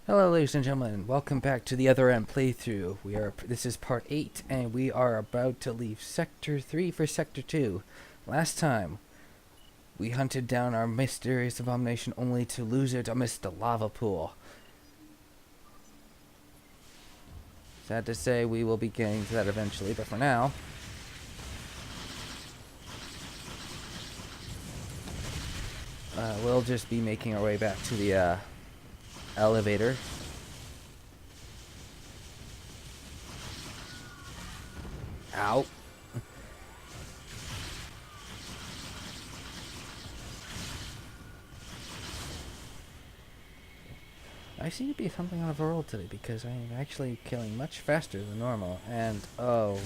Hello, ladies and gentlemen. Welcome back to the Other End playthrough. This is part 8, and we are about to leave Sector 3 for Sector 2. Last time, we hunted down our mysterious abomination only to lose it amidst the lava pool. Sad to say, we will be getting to that eventually, but for now, we'll just be making our way back to the elevator. Ow. I seem to be something out of a roll today because I am actually killing much faster than normal. And, oh,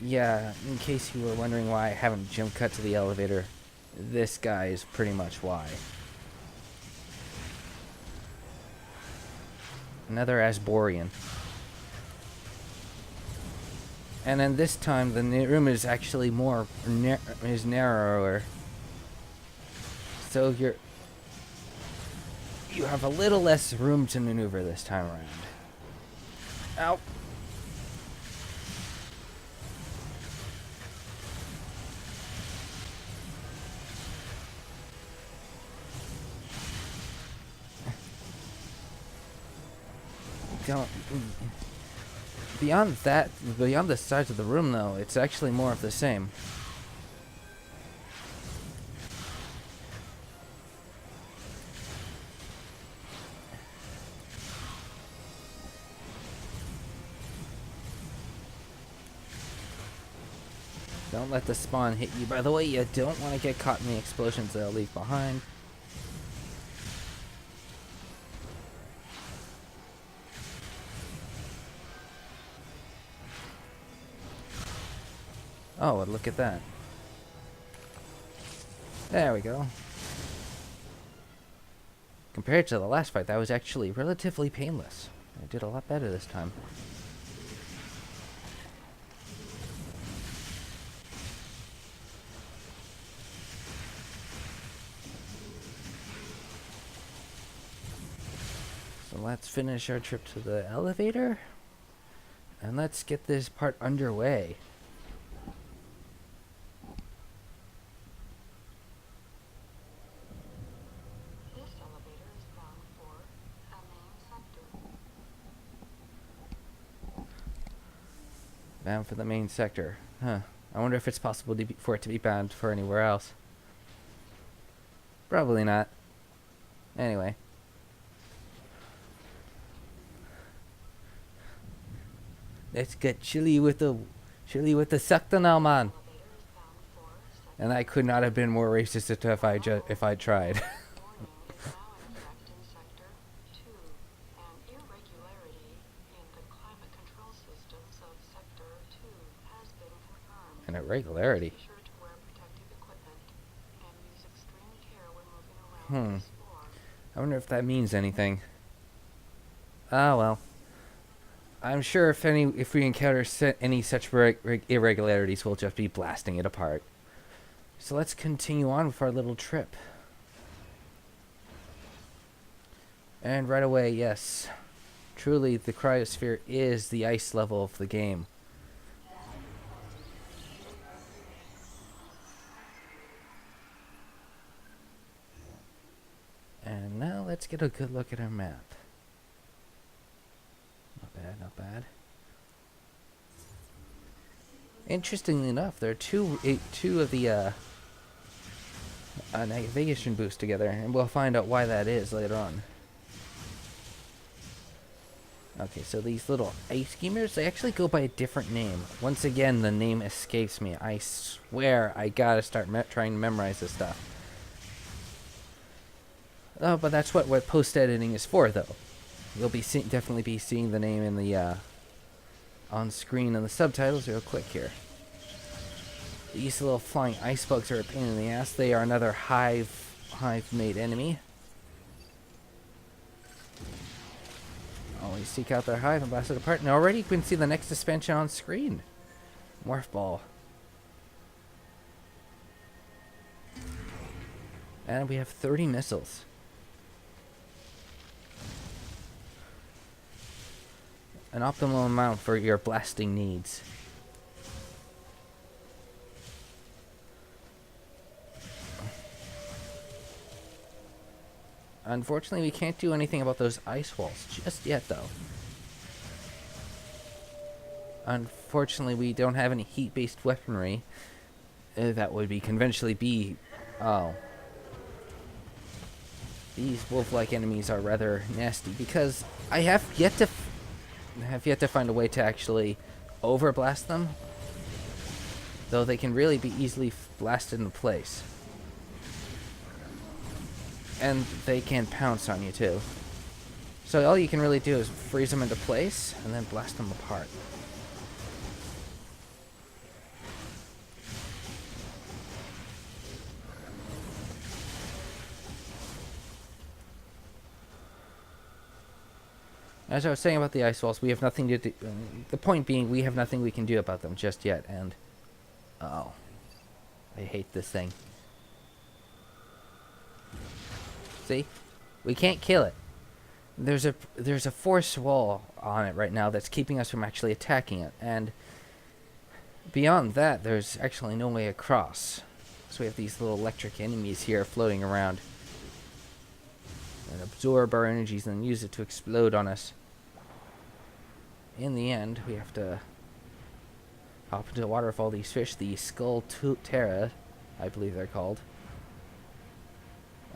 yeah, in case you were wondering why I haven't jump cut to the elevator, this guy is pretty much why. Another Asborian. And then this time, the room is actually narrower. So you have a little less room to maneuver this time around. Ow. Don't. Beyond the size of the room, though, it's actually more of the same. Don't let the spawn hit you. By the way, you don't want to get caught in the explosions they'll leave behind. Oh, and look at that. There we go. Compared to the last fight, that was actually relatively painless. I did a lot better this time. So let's finish our trip to the elevator. And let's get this part underway. Bound for the main sector. Huh. I wonder if it's possible for it to be bound for anywhere else. Probably not. Anyway. Let's get chilly with the sector now, man. And I could not have been more racist if I tried. An irregularity. I wonder if that means anything. Ah, well. I'm sure if we encounter any such irregularities, we'll just be blasting it apart. So let's continue on with our little trip. And right away, yes. Truly, the Cryosphere is the ice level of the game. And now let's get a good look at our map. Not bad, not bad. Interestingly enough, there are two of the navigation boosts together, and we'll find out why that is later on. Okay, so these little ice schemers, they actually go by a different name. Once again, the name escapes me. I swear I gotta start trying to memorize this stuff. Oh, but that's what post-editing is for, though. You'll be definitely be seeing the name in the on screen in the subtitles real quick here. These little flying ice bugs are a pain in the ass. They are another hive-made enemy. Always seek out their hive and blast it apart. And already you can see the next expansion on screen. Morph ball. And we have 30 missiles. an optimal amount for your blasting needs. Unfortunately, we can't do anything about those ice walls just yet, though. Unfortunately, we don't have any heat-based weaponry that would be conventionally be... Oh. These wolf-like enemies are rather nasty because I have yet to find a way to actually overblast them, though they can really be easily blasted into place. And they can pounce on you too. So all you can really do is freeze them into place and then blast them apart. As I was saying about the ice walls, we have nothing to do. The point being, we have nothing we can do about them just yet. And oh, I hate this thing. See, we can't kill it. There's a force wall on it right now that's keeping us from actually attacking it. And beyond that, there's actually no way across. So we have these little electric enemies here floating around and absorb our energies and use it to explode on us. In the end, we have to hop into the water with all these fish, the skull Tundra, I believe they're called.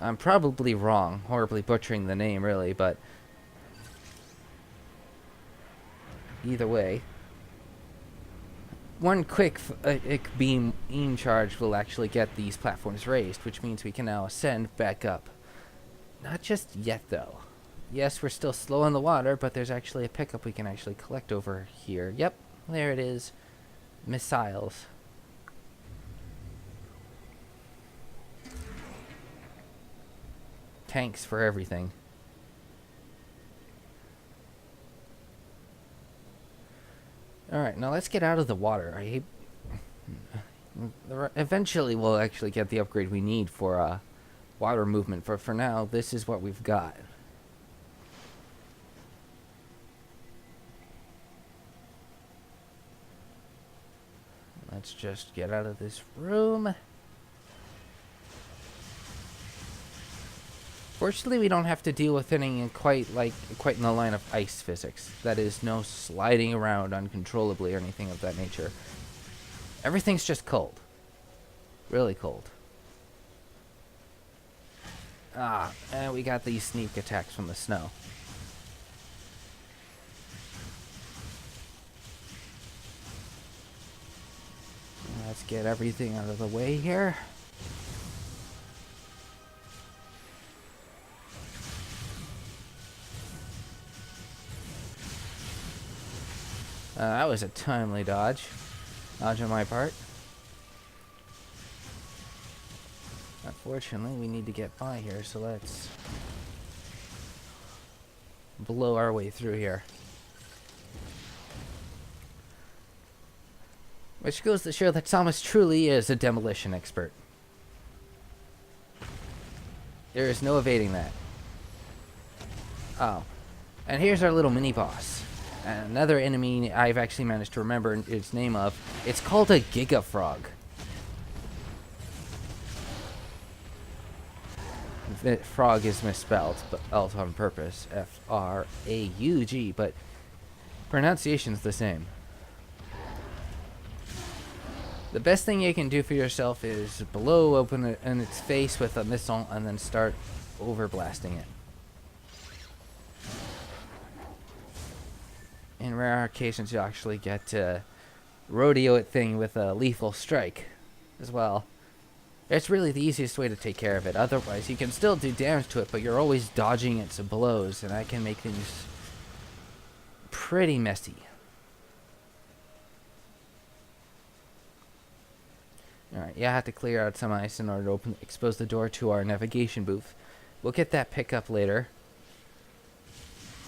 I'm probably wrong, horribly butchering the name really, but either way, one quick beam charge will actually get these platforms raised, which means we can now ascend back up. Not just yet, though. Yes, we're still slow in the water, but there's actually a pickup we can actually collect over here. Yep, there it is. Missiles. Tanks for everything. Alright, now let's get out of the water. Eventually we'll actually get the upgrade we need for water movement. For now, this is what we've got. Let's just get out of this room. Fortunately, we don't have to deal with anything quite in the line of ice physics. That is, no sliding around uncontrollably or anything of that nature. Everything's just cold. Really cold. And we got these sneak attacks from the snow. Let's get everything out of the way here. That was a timely dodge. Dodge on my part. Unfortunately, we need to get by here, so let's blow our way through here. Which goes to show that Thomas truly is a demolition expert. There is no evading that. Oh. And here's our little mini-boss. Another enemy I've actually managed to remember its name of. It's called a Giga Frog. The frog is misspelled, but spelled on purpose. F-R-A-U-G, but pronunciation's the same. The best thing you can do for yourself is blow open it in its face with a missile and then start overblasting it. In rare occasions, you'll actually get to rodeo it thing with a lethal strike as well. It's really the easiest way to take care of it. Otherwise, you can still do damage to it, but you're always dodging its blows, and that can make things pretty messy. Alright, yeah, I have to clear out some ice in order to expose the door to our navigation booth. We'll get that pickup later.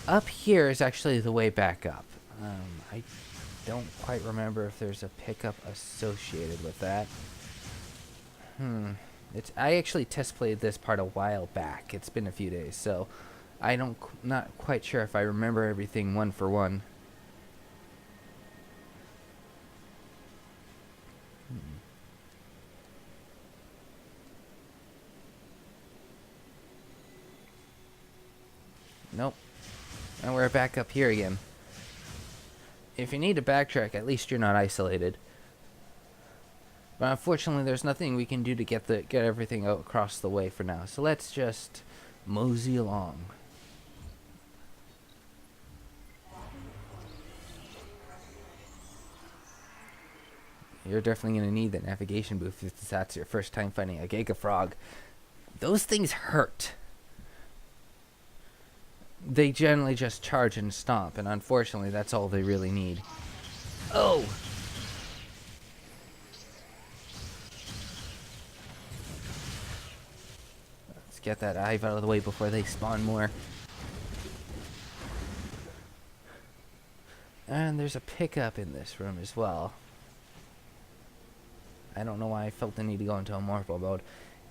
Up here is actually the way back up. I don't quite remember if there's a pickup associated with that. I actually test played this part a while back. It's been a few days, so not quite sure if I remember everything one for one. Nope. And we're back up here again. If you need to backtrack, at least you're not isolated. But unfortunately, there's nothing we can do to get everything out across the way for now. So let's just mosey along. You're definitely going to need the navigation booth if that's your first time fighting a Giga Frog. Those things hurt. They generally just charge and stomp, and unfortunately, that's all they really need. Oh! Let's get that hive out of the way before they spawn more. And there's a pickup in this room as well. I don't know why I felt the need to go into a morpho mode.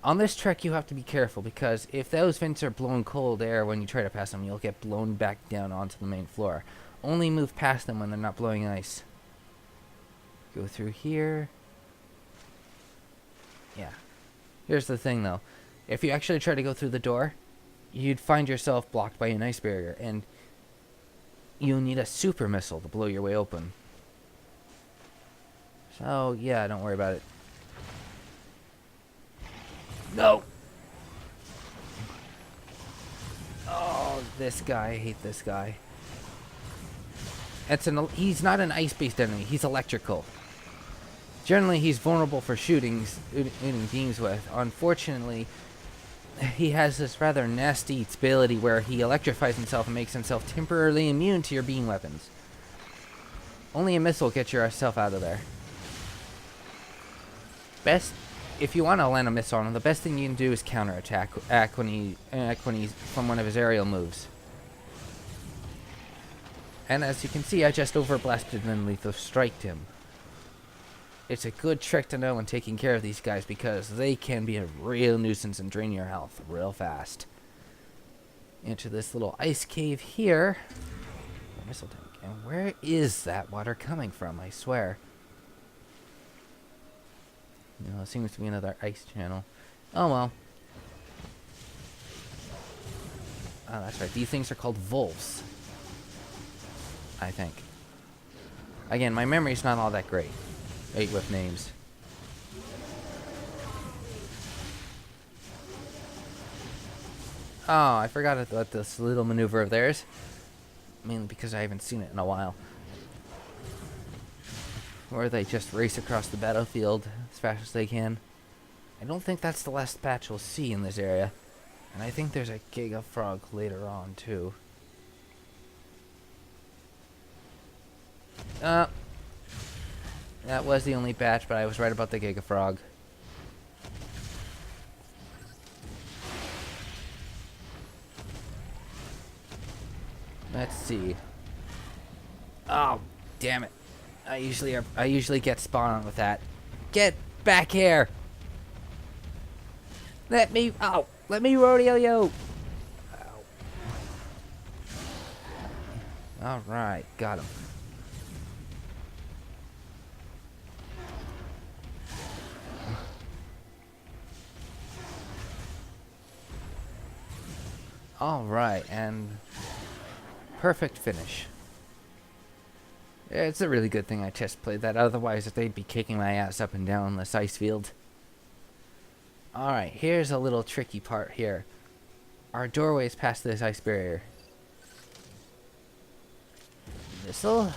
On this trek, you have to be careful, because if those vents are blowing cold air when you try to pass them, you'll get blown back down onto the main floor. Only move past them when they're not blowing ice. Go through here. Yeah. Here's the thing, though. If you actually try to go through the door, you'd find yourself blocked by an ice barrier, and you'll need a super missile to blow your way open. So, yeah, don't worry about it. No! Oh, this guy. I hate this guy. He's not an ice-based enemy. He's electrical. Generally, he's vulnerable for shooting beams with. Unfortunately, he has this rather nasty ability where he electrifies himself and makes himself temporarily immune to your beam weapons. Only a missile gets yourself out of there. If you want to land a missile on him, the best thing you can do is counterattack when he's from one of his aerial moves. And as you can see, I just overblasted and lethal striked him. It's a good trick to know when taking care of these guys, because they can be a real nuisance and drain your health real fast. Into this little ice cave here. A missile tank. And where is that water coming from? I swear. No, it seems to be another ice channel. Oh well. Oh, that's right. These things are called wolves, I think. Again, my memory's not all that great. With names. Oh, I forgot about this little maneuver of theirs. Mainly because I haven't seen it in a while. Or they just race across the battlefield as fast as they can. I don't think that's the last patch we'll see in this area. And I think there's a Giga Frog later on, too. That was the only patch, but I was right about the Giga Frog. Let's see. Oh, damn it. I usually get spawn on with that. Get back here. Let me rodeo you. All right, got him. All right, and perfect finish. It's a really good thing I test played that, otherwise they'd be kicking my ass up and down this ice field. Alright, here's a little tricky part here. Our doorway is past this ice barrier. Missile.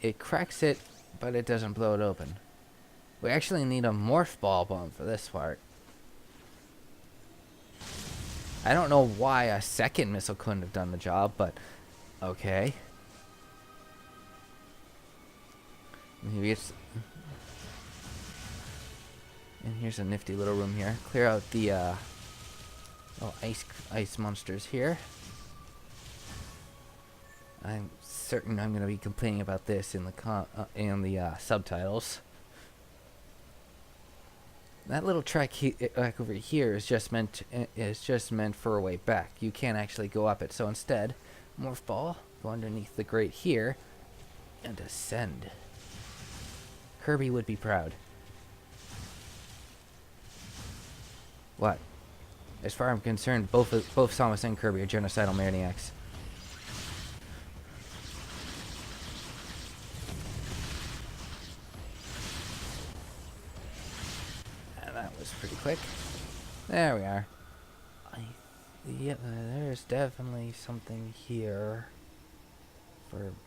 It cracks it, but it doesn't blow it open. We actually need a morph ball bomb for this part. I don't know why a second missile couldn't have done the job, but okay. Maybe it's... And here's a nifty little room here. Clear out the oh, ice monsters here. I'm certain I'm going to be complaining about this in the subtitles. That little track over here is just meant for a way back. You can't actually go up it. So instead, morph ball, go underneath the grate here, and ascend. Kirby would be proud. What? As far as I'm concerned, both Samus and Kirby are genocidal maniacs. And that was pretty quick. There we are. Yeah, there's definitely something here.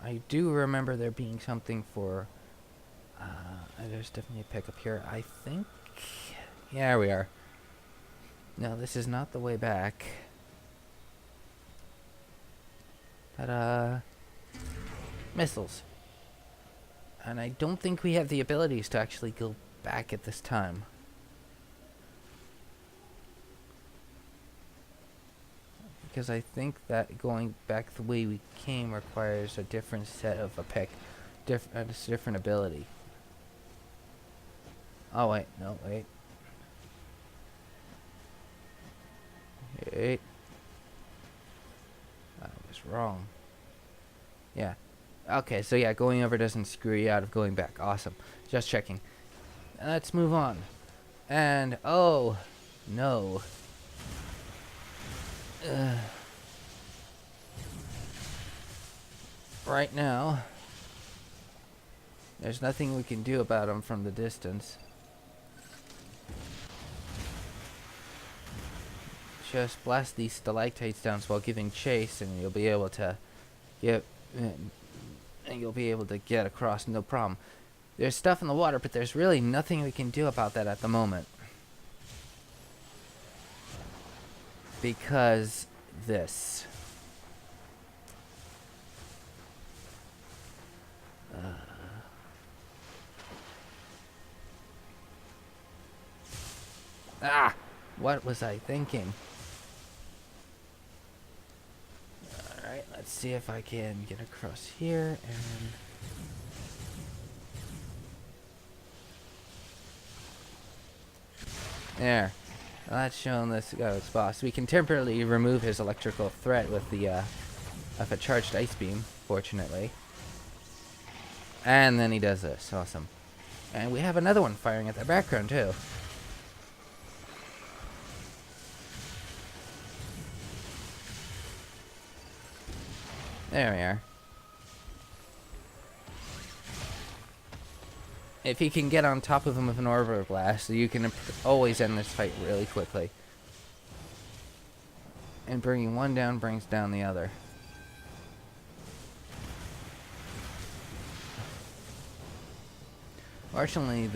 I do remember there being something for. There's definitely a pickup here. I think. Yeah, there we are. No, this is not the way back. Ta-da! Missiles. And I don't think we have the abilities to actually go back at this time. Because I think that going back the way we came requires a different set of a different ability. Oh wait, no, wait. Wait. I was wrong. Yeah. Okay, so yeah, going over doesn't screw you out of going back. Awesome. Just checking. Let's move on. And, oh, no. Right now, there's nothing we can do about them from the distance. Just blast these stalactites down while giving chase, and you'll be able to get across, no problem. There's stuff in the water, but there's really nothing we can do about that at the moment. Because this. What was I thinking? Alright, let's see if I can get across here and... There. Well, that's showing this guy's boss. We can temporarily remove his electrical threat with the of a charged ice beam, fortunately. And then he does this. Awesome. And we have another one firing at the background too. There we are. If you can get on top of him with an orbital blast, you can always end this fight really quickly. And bringing one down brings down the other. Fortunately,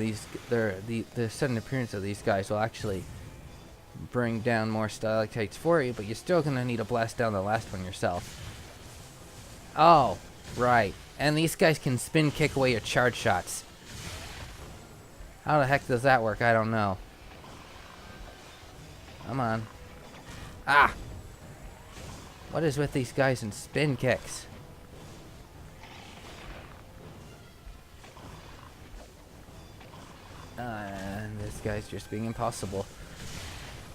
the sudden appearance of these guys will actually bring down more stalactites for you, but you're still going to need to blast down the last one yourself. Oh, right. And these guys can spin kick away your charge shots. How the heck does that work? I don't know. Come on. Ah! What is with these guys and spin kicks? And this guy's just being impossible.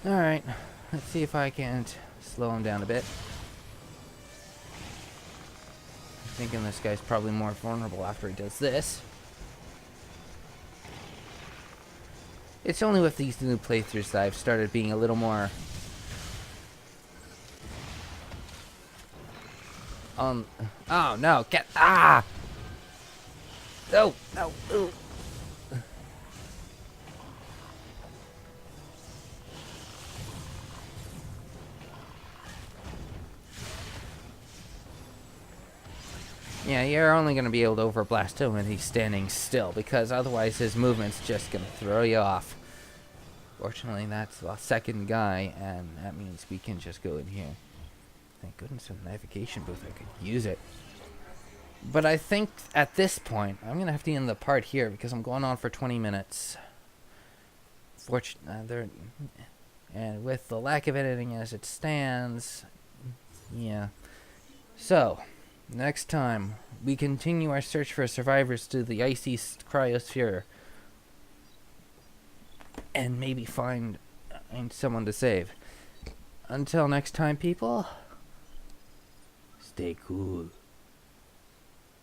Alright. Let's see if I can't slow him down a bit. Thinking this guy's probably more vulnerable after he does this. It's only with these new playthroughs that I've started being a little more oh no, get no, no, ooh. Yeah, you're only going to be able to overblast him when he's standing still, because otherwise his movement's just going to throw you off. Fortunately, that's the second guy, and that means we can just go in here. Thank goodness for the navigation booth, I could use it. But I think at this point, I'm going to have to end the part here, because I'm going on for 20 minutes. And with the lack of editing as it stands, yeah. So... next time, we continue our search for survivors to the icy Cryosphere. And maybe find someone to save. Until next time, people, stay cool.